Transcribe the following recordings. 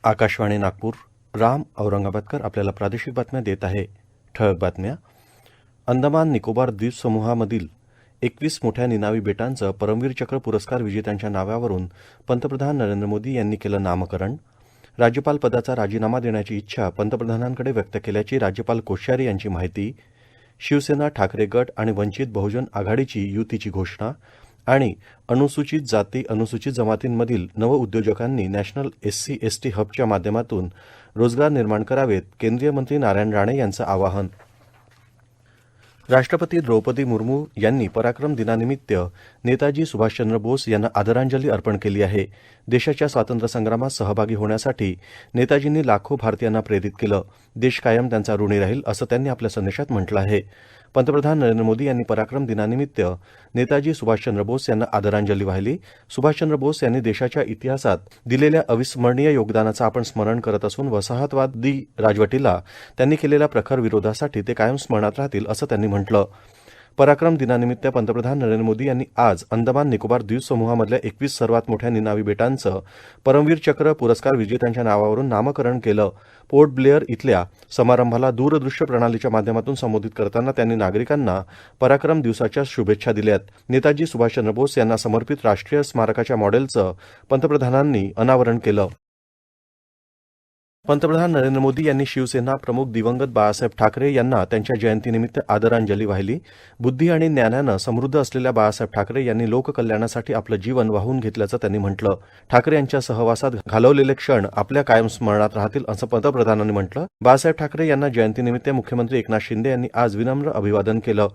आकाशवाणी नागपूर. राम औरंगाबादकर आपल्याला प्रादेशिक बातम्या देत आहे. ठळक बातम्या. अंदमान निकोबार द्वीपसमूहामधील 21 मोठ्या निनावी बेटांचं परमवीर चक्र पुरस्कार विजेत्यांच्या नावावरून पंतप्रधान नरेंद्र मोदी यांनी केलं नामकरण. राज्यपाल पदाचा राजीनामा देण्याची इच्छा पंतप्रधानांकडे व्यक्त केल्याची राज्यपाल कोश्यारी यांची माहिती. शिवसेना, ठाकरे गट आणि वंचित बहुजन आघाडीची युतीची घोषणा. आणि अनुसूचित जाती, अनुसूचित जमातींमधील नवउद्योजकांनी नॅशनल SC/ST हबच्या माध्यमातून रोजगार निर्माण करावेत, केंद्रीय मंत्री नारायण राणे यांचं आवाहन. राष्ट्रपती द्रौपदी मुर्मू यांनी पराक्रम दिनानिमित्त नेताजी सुभाषचंद्र बोस यांना आदरांजली अर्पण केली आहे. देशाच्या स्वातंत्र्य संग्रामात सहभागी होण्यासाठी नेताजींनी लाखो भारतीयांना प्रेरित केलं. देश कायम त्यांचा ऋणी राहील, असं त्यांनी आपल्या संदेशात म्हटलं आहे. पंतप्रधान नरेंद्र मोदी यांनी पराक्रम दिनानिमित्त नेताजी सुभाषचंद्र बोस यांना आदरांजली वाहिली. सुभाषचंद्र बोस यांनी देशाच्या इतिहासात दिलेल्या अविस्मरणीय योगदानाचं आपण स्मरण करत असून वसाहतवादी राजवटीला त्यांनी केलेल्या प्रखर विरोधासाठी ते कायम स्मरणात राहतील, असं त्यांनी म्हटलं. पराक्रम दिनानिमित्त पंतप्रधान नरेंद्र मोदी यांनी आज अंदमान निकोबार द्वीपसमूहामधल्या 21 सर्वात मोठ्या निनावी बेटांचं परमवीर चक्र पुरस्कार विजेत्यांच्या नावावरून नामकरण केलं. पोर्ट ब्लेअर इथल्या समारंभाला दूरदृश्य प्रणालीच्या माध्यमातून संबोधित करताना त्यांनी नागरिकांना पराक्रम दिवसाच्या शुभेच्छा दिल्यात. नेताजी सुभाषचंद्र बोस यांना समर्पित राष्ट्रीय स्मारकाच्या मॉडेलचं पंतप्रधानांनी अनावरण केलं. पंतप्रधान नरेंद्र मोदी यांनी शिवसेना प्रमुख दिवंगत बाळासाहेब ठाकरे यांना त्यांच्या जयंतीनिमित्त आदरांजली वाहिली. बुद्धी आणि ज्ञानानं समृद्ध असलेल्या बाळासाहेब ठाकरे यांनी लोककल्याणासाठी आपलं जीवन वाहून घेतल्याचं त्यांनी म्हटलं. ठाकरे यांच्या सहवासात घालवलेले क्षण आपल्या कायम स्मरणात राहतील, असं पंतप्रधानांनी म्हटलं. बाळासाहेब ठाकरे यांना जयंतीनिमित्त मुख्यमंत्री एकनाथ शिंदे यांनी आज विनम्र अभिवादन केलं.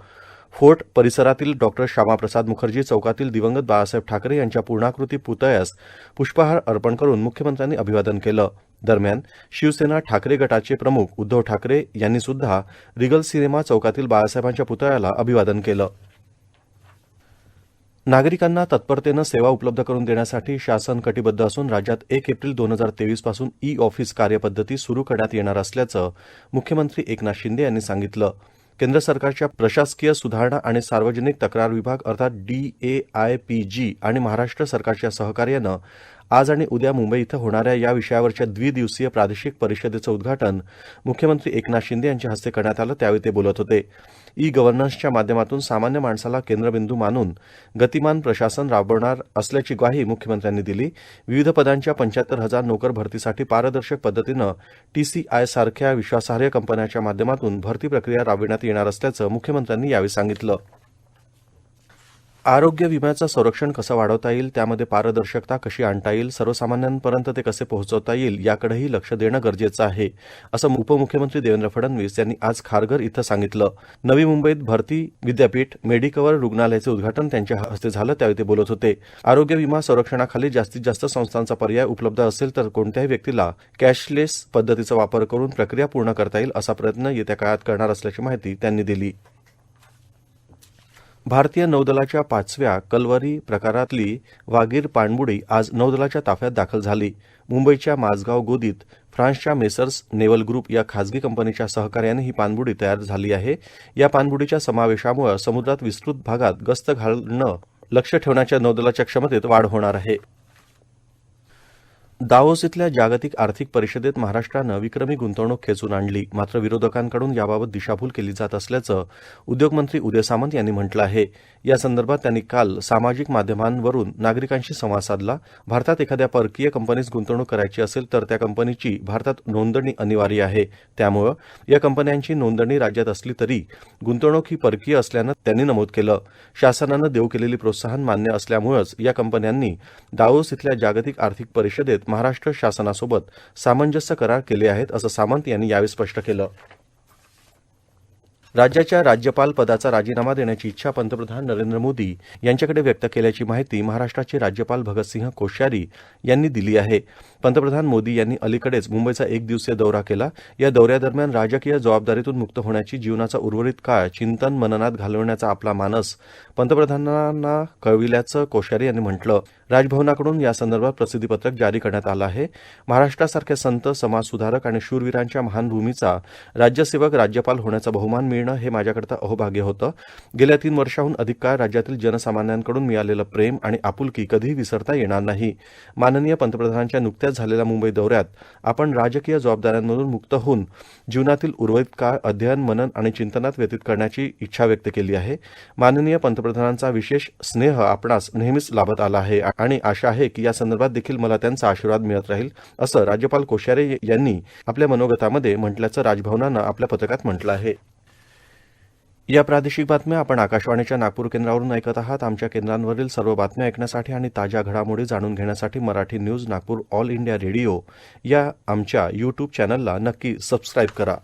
फोर्ट परिसरातील डॉ. श्यामाप्रसाद मुखर्जी चौकातील दिवंगत बाळासाहेब ठाकरे यांच्या पूर्णाकृती पुतळ्यास पुष्पहार अर्पण करून मुख्यमंत्र्यांनी अभिवादन केलं. दरम्यान शिवसेना ठाकरे गटाचे प्रमुख उद्धव ठाकरे यांनी सुद्धा रिगल सिनेमा चौकातील बाळासाहेबांच्या पुतळ्याला अभिवादन केलं. नागरिकांना तत्परतेनं सेवा उपलब्ध करून देण्यासाठी शासन कटिबद्ध असून राज्यात 1 एप्रिल 2023 पासून ई-ऑफिस कार्यपद्धती सुरू करण्यात येणार असल्याचं मुख्यमंत्री एकनाथ शिंदे यांनी सांगितलं. केंद्र सरकारच्या प्रशासकीय सुधारणा आणि सार्वजनिक तक्रार विभाग अर्थात DAIPG आणि महाराष्ट्र सरकारच्या सहकार्यानं आज आणि उद्या मुंबई इथं होणाऱ्या या विषयावरच्या द्विदिवसीय प्रादेशिक परिषदेचं उद्घाटन मुख्यमंत्री एकनाथ शिंदे यांच्या हस्ते करण्यात आलं, त्यावेळी ते बोलत होते. ई-गव्हर्नन्सच्या माध्यमातून सामान्य माणसाला केंद्रबिंदू मानून गतिमान प्रशासन राबवणार असल्याची ग्वाही मुख्यमंत्र्यांनी दिली. विविध पदांच्या 75,000 नोकर भरतीसाठी पारदर्शक पद्धतीनं TCI सारख्या विश्वासार्ह कंपन्यांच्या माध्यमातून भरती प्रक्रिया राबविण्यात येणार असल्याचं मुख्यमंत्र्यांनी यावेळी सांगितलं. आरोग्य विम्याचं संरक्षण कसं वाढवता येईल, त्यामध्ये पारदर्शकता कशी आणता येईल, सर्वसामान्यांपर्यंत ते कसे पोहोचवता येईल याकडेही लक्ष देणं गरजेचं आहे, असं उपमुख्यमंत्री देवेंद्र फडणवीस यांनी आज खारघर इथं सांगितलं. नवी मुंबईत भरती विद्यापीठ मेडिकवर रुग्णालयाचे उद्घाटन त्यांच्या हस्ते झालं, त्यावेळी ते बोलत होते. आरोग्य विमा संरक्षणाखाली जास्तीत जास्त संस्थांचा पर्याय उपलब्ध असेल तर कोणत्याही व्यक्तीला कॅशलेस पद्धतीचा वापर करून प्रक्रिया पूर्ण करता येईल, असा प्रयत्न येत्या काळात करणार असल्याची माहिती त्यांनी दिली. भारतीय नौदलाच्या 5व्या कलवरी प्रकारातली वागीर पाणबुडी आज नौदलाच्या ताफ्यात दाखल झाली. मुंबईच्या माझगाव गोदीत फ्रान्सच्या मेसर्स नेव्हल ग्रुप या खाजगी कंपनीच्या सहकार्याने ही पाणबुडी तयार झाली आहे. या पाणबुडीच्या समावेशामुळे समुद्रात विस्तृत भागात गस्त घालणं लक्ष ठेवण्याच्या नौदलाच्या क्षमतेत वाढ होणार आहे. दावोस इथल्या जागतिक आर्थिक परिषदेत महाराष्ट्रानं विक्रमी गुंतवणूक खेचून आणली. मात्र विरोधकांकडून याबाबत दिशाभूल केली जात असल्याचं उद्योगमंत्री उदय सामंत यांनी म्हटलं आहे. या संदर्भात त्यांनी काल सामाजिक माध्यमांवरून नागरिकांशी संवाद साधला. भारतात एखाद्या परकीय कंपनीत गुंतवणूक करायची असेल तर त्या कंपनीची भारतात नोंदणी अनिवार्य आहे. त्यामुळं या कंपन्यांची नोंदणी राज्यात असली तरी गुंतवणूक ही परकीय असल्यानं त्यांनी नमूद केलं. शासनानं देऊ केलेली प्रोत्साहन मान्य असल्यामुळेच या कंपन्यांनी दावोस इथल्या जागतिक आर्थिक परिषदेत महाराष्ट्र शासनासोबत सामंजस्य करार केले आहेत, असं सामंत यांनी यावेळी स्पष्ट केलं. राज्याच्या राज्यपाल पदाचा राजीनामा देण्याची इच्छा पंतप्रधान नरेंद्र मोदी यांच्याकडे व्यक्त केल्याची माहिती महाराष्ट्राचे राज्यपाल भगतसिंह कोश्यारी यांनी दिली आहे. पंतप्रधान मोदी यांनी अलीकडेच मुंबईचा 1 दिवसीय दौरा केला. या दौऱ्यादरम्यान राजकीय जबाबदारीतून मुक्त होण्याची जीवनाचा उर्वरित काळ चिंतन मननात घालवण्याचा आपला मानस पंतप्रधानांना कळविल्याचं कोश्यारी यांनी म्हटलं. राजभवनाकडून यासंदर्भात प्रसिद्धीपत्रक जारी करण्यात आलं आहे. महाराष्ट्रासारख्या संत, समाजसुधारक आणि शूरवीरांच्या महान भूमीचा राज्यसेवक राज्यपाल होण्याचा बहुमान मिळणे मिळणं हे माझ्याकरता अहोभाग्य होतं. गेल्या 3 वर्षाहून अधिक काळ राज्यातील जनसामान्यांकडून मिळालेलं प्रेम आणि आपुलकी कधीही विसरता येणार नाही. माननीय पंतप्रधानांच्या नुकत्याच झालेल्या मुंबई दौऱ्यात आपण राजकीय जबाबदाऱ्यांमधून मुक्त होऊन जीवनातील उर्वरित काळ अध्ययन, मनन आणि चिंतनात व्यतीत करण्याची इच्छा व्यक्त केली आहे. माननीय पंतप्रधानांचा विशेष स्नेह आपणास नेहमीच लाभत आला आहे आणि आशा आहे की या संदर्भात देखील मला त्यांचा आशीर्वाद मिळत राहील, असं राज्यपाल कोश्यारी यांनी आपल्या मनोगतामध्ये म्हटल्याचं राजभवनानं आपल्या पत्रकात म्हटलं आहे. या प्रादेशिक बातम्या आपण आकाशवाणीच्या नागपूर केंद्रावरून ऐकत आहात. आमच्या केंद्रांवरील सर्व बातम्या ऐकण्यासाठी आणि ताज्या घडामोडी जाणून घेण्यासाठी Marathi news Nagpur all India radio या आमच्या यूट्यूब चॅनलला नक्की सबस्क्राईब करा.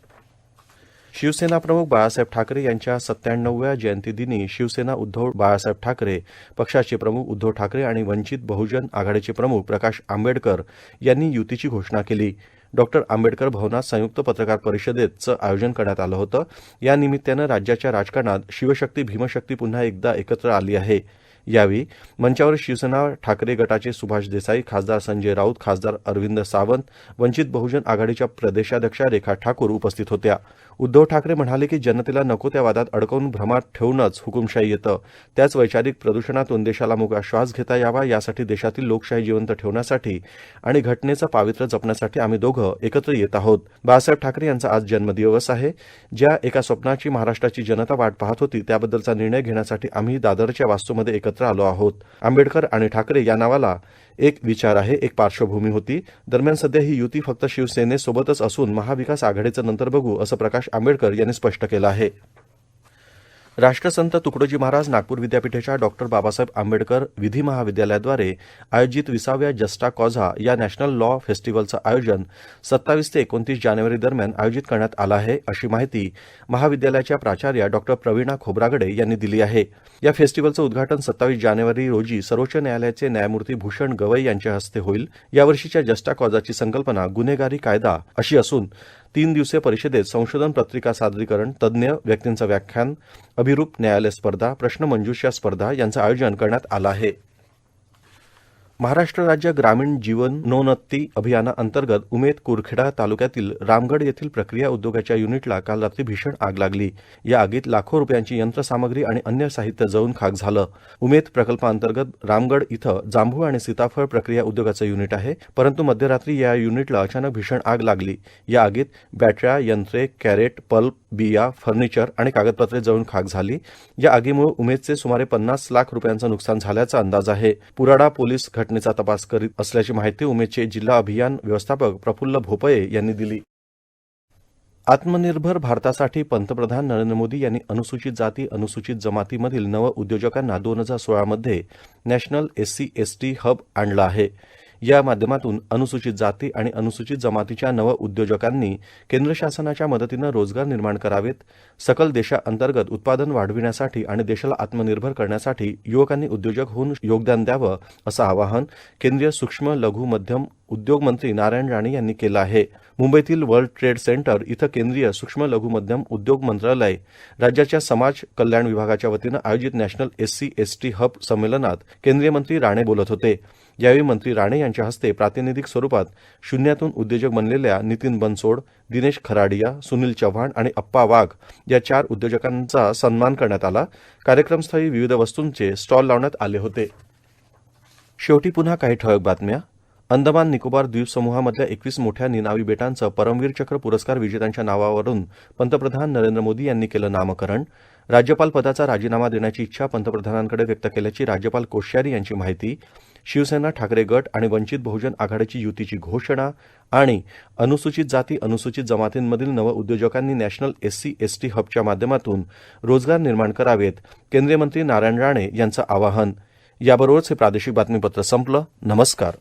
शिवसेना प्रमुख बाळासाहेब ठाकरे यांच्या 97व्या जयंतीदिनी शिवसेना उद्धव बाळासाहेब ठाकरे पक्षाचे प्रमुख उद्धव ठाकरे आणि वंचित बहुजन आघाडीचे प्रमुख प्रकाश आंबेडकर यांनी युतीची घोषणा केली. डॉक्टर आंबेडकर भवनात संयुक्त पत्रकार परिषदेचं आयोजन करण्यात आलं होतं. या निमित्तानं राज्याच्या राजकारणात शिवशक्ती भीमशक्ती पुन्हा एकदा एकत्र आली आहे. यावेळी मंचावर शिवसेना ठाकरे गटाचे सुभाष देसाई, खासदार संजय राऊत, खासदार अरविंद सावंत, वंचित बहुजन आघाडीच्या प्रदेशाध्यक्षा रेखा ठाकूर उपस्थित होत्या. उद्धव ठाकरे म्हणाले की जनतेला नको त्या वादात अडकवून भ्रमात ठेवूनच हुकुमशाही येतं. त्याच वैचारिक प्रदूषणातून देशाला मोकळा श्वास घेता यावा यासाठी देशातील लोकशाही जिवंत ठेवण्यासाठी आणि घटनेचं पावित्र्य जपण्यासाठी आम्ही दोघं एकत्र येत आहोत. बाळासाहेब ठाकरे यांचा आज जन्मदिवस आहे. ज्या एका स्वप्नाची महाराष्ट्राची जनता वाट पाहत होती त्याबद्दलचा निर्णय घेण्यासाठी आम्ही दादरच्या वास्तूमध्ये एकत्र आलो आहोत. आंबेडकर आणि ठाकरे या नावाला एक विचार आहे, एक पार्श्वभूमी होती. दरम्यान सध्या ही युती फक्त शिवसेनेसोबतच असून महाविकास आघाडीचं नंतर बघू, असं प्रकाश आंबेडकर यांनी स्पष्ट केलं आहे. राष्ट्रसंत तुकडोजी महाराज नागपूर विद्यापीठाच्या डॉ. बाबासाहेब आंबेडकर विधी महाविद्यालयाद्वारे आयोजित 20व्या जस्टा कॉझा या नॅशनल लॉ फेस्टिवलचं आयोजन 27 ते 29 जानेवारी दरम्यान आयोजित करण्यात आलं आहे, अशी माहिती महाविद्यालयाच्या प्राचार्या डॉ. प्रवीणा खोब्रागडे यांनी दिली आहे. या फेस्टिवलचं उद्घाटन 27 जानेवारी रोजी सर्वोच्च न्यायालयाचे न्यायमूर्ती भूषण गवई यांच्या हस्ते होईल. यावर्षीच्या जस्टा कॉझाची संकल्पना गुन्हेगारी कायदा अशी असून 3 दिवसीय परिषदेत संशोधन पत्रिका सादरीकरण, तज्ञ व्यक्तींचं व्याख्यान, अभिरूप न्यायालय स्पर्धा, प्रश्नमंजुषा स्पर्धा यांचं आयोजन करण्यात आलं आहे. महाराष्ट्र राज्य ग्रामीण जीवनोन्नती अभियानाअंतर्गत उमेद कुरखेडा तालुक्यातील रामगड येथील प्रक्रिया उद्योगाच्या युनिटला काल रात्री भीषण आग लागली. या आगीत लाखो रुपयांची यंत्रसामग्री आणि अन्य साहित्य जळून खाक झालं. उमेद प्रकल्पाअंतर्गत रामगड इथं जांभूळ आणि सीताफळ प्रक्रिया उद्योगाचं युनिट आहे, परंतु मध्यरात्री या युनिटला अचानक भीषण आग लागली. या आगीत बॅटऱ्या, यंत्रे, कॅरेट, पल्प, बिया, फर्निचर आणि कागदपत्रे जळून खाक झाली. या आगीमुळे उमेदचे सुमारे 50 लाख रुपयांचं नुकसान झाल्याचा अंदाज आहे. पुराडा पोलीस घटनेचा तपास करीत असल्याची माहिती उमेदचे जिल्हा अभियान व्यवस्थापक प्रफुल्ल भोपये यांनी दिली. आत्मनिर्भर भारतासाठी पंतप्रधान नरेंद्र मोदी यांनी अनुसूचित जाती, अनुसूचित जमातीमधील नव उद्योजकांना 2016 मध्ये नॅशनल SC/ST हब आणलं आहे. या माध्यमातून अनुसूचित जाती आणि अनुसूचित जमातीच्या नव उद्योजकांनी केंद्र शासनाच्या मदतीनं रोजगार निर्माण करावेत. सकल देशांतर्गत उत्पादन वाढविण्यासाठी आणि देशाला आत्मनिर्भर करण्यासाठी युवकांनी उद्योजक होऊन योगदान द्यावं, असं आवाहन केंद्रीय सूक्ष्म, लघु, मध्यम उद्योग मंत्री नारायण राणे यांनी केलं आहे. मुंबईतील वर्ल्ड ट्रेड सेंटर इथं केंद्रीय सूक्ष्म, लघु, मध्यम उद्योग मंत्रालय, राज्याच्या समाज कल्याण विभागाच्या वतीनं आयोजित नॅशनल SC/ST हब संमेलनात केंद्रीय मंत्री राणे बोलत होते. यावेळी मंत्री राणे यांच्या हस्ते प्रातिनिधिक स्वरूपात शून्यातून उद्योजक बनलेल्या नितीन बनसोड, दिनेश खराडिया, सुनील चव्हाण आणि अप्पा वाघ या 4 उद्योजकांचा सन्मान करण्यात आला. कार्यक्रमस्थळी विविध वस्तूंचे स्टॉल लावण्यात आले होते. शेवटी पुन्हा काही ठळक बातम्या. अंदमान निकोबार द्वीपसमूहामधल्या 21 मोठ्या निनावी बेटांचं परमवीर चक्र पुरस्कार विजेत्यांच्या नावावरून पंतप्रधान नरेंद्र मोदी यांनी केलं नामकरण. राज्यपाल पदाचा राजीनामा देण्याची इच्छा पंतप्रधानांकडे व्यक्त केल्याची राज्यपाल कोश्यारी यांची माहिती. शिवसेना ठाकरे गट आणि वंचित बहुजन आघाडीची युतीची घोषणा आणि अनुसूचित जाती, अनुसूचित जमातींमधील नव उद्योजकांनी नॅशनल SC/ST हबच्या माध्यमातून रोजगार निर्माण करावेत, केंद्रीय मंत्री नारायण राणे यांचं आवाहन. याबरोबरच हे प्रादेशिक बातमीपत्र संपलं. नमस्कार.